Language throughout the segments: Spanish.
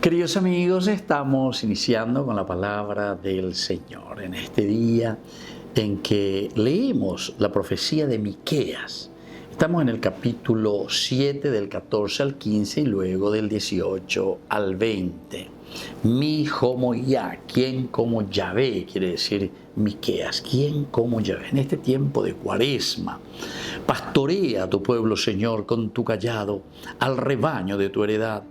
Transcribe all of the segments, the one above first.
Queridos amigos, estamos iniciando con la palabra del Señor en este día en que leemos la profecía de Miqueas. Estamos en el capítulo 7 del 14 al 15 y luego del 18 al 20. Mi como ya, ¿quién como Yahvé? Quiere decir Miqueas, ¿quién como Yahvé? En este tiempo de Cuaresma, pastorea a tu pueblo, Señor, con tu cayado, al rebaño de tu heredad,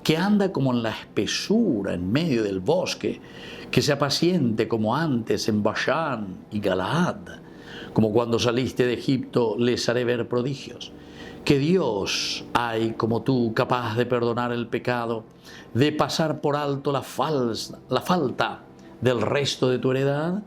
que anda como en la espesura en medio del bosque, que sea paciente como antes en Bashán y Galaad. Como cuando saliste de Egipto, les haré ver prodigios. Que Dios hay como tú, capaz de perdonar el pecado, de pasar por alto la falta del resto de tu heredad.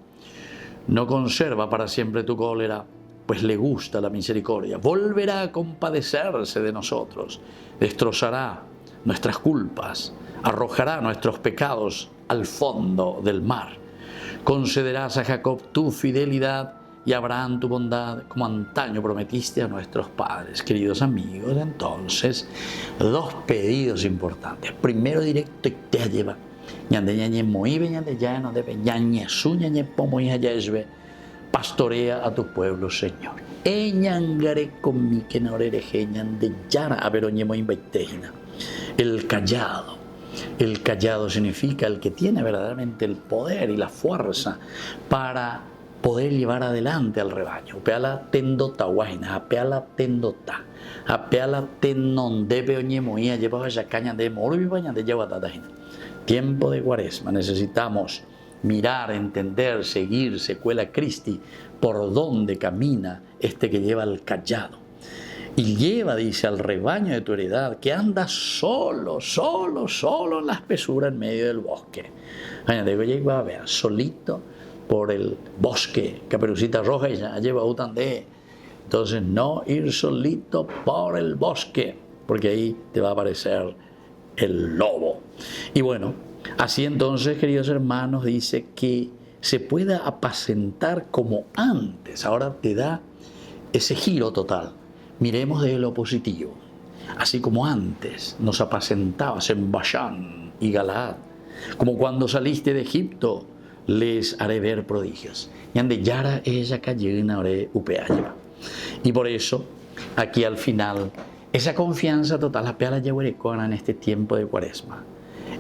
No conserva para siempre tu cólera, pues le gusta la misericordia. Volverá a compadecerse de nosotros, destrozará nuestras culpas, arrojará nuestros pecados al fondo del mar. Concederás a Jacob tu fidelidad y a Abraham tu bondad, como antaño prometiste a nuestros padres. Queridos amigos, entonces, dos pedidos importantes. Primero, directo y te lleva. Pastorea a tu pueblo, Señor. El callado. El callado significa el que tiene verdaderamente el poder y la fuerza para poder llevar adelante al rebaño. Apeala tendota guaina, apeala tendota, apeala tenon debe oñemoía, lleva ya caña de morbi baña de lleva tatajina. Tiempo de Cuaresma, necesitamos mirar, entender, seguir, secuela Christi, por dónde camina este que lleva el callado. Y lleva, dice, al rebaño de tu heredad, que anda solo en la espesura en medio del bosque. A ver, solito por el bosque, Caperucita Roja y ya lleva Utandé. Entonces, no ir solito por el bosque, porque ahí te va a aparecer el lobo. Y bueno, así entonces, queridos hermanos, dice que se pueda apacentar como antes. Ahora te da ese giro total. Miremos de lo positivo. Así como antes nos apacentabas en Bashán y Galaad, como cuando saliste de Egipto, les haré ver prodigios. Y ande yara ella cayena ore upeaya. Y por eso, aquí al final, esa confianza total, la peala en este tiempo de Cuaresma.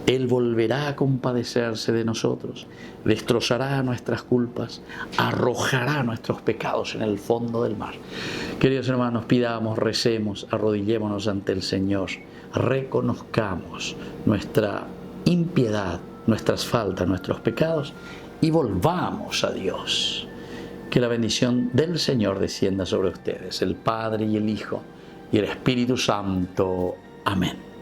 Él volverá a compadecerse de nosotros, destrozará nuestras culpas, arrojará nuestros pecados en el fondo del mar. Queridos hermanos, pidamos, recemos, arrodillémonos ante el Señor, reconozcamos nuestra impiedad, nuestras faltas, nuestros pecados y volvamos a Dios. Que la bendición del Señor descienda sobre ustedes, el Padre y el Hijo y el Espíritu Santo. Amén.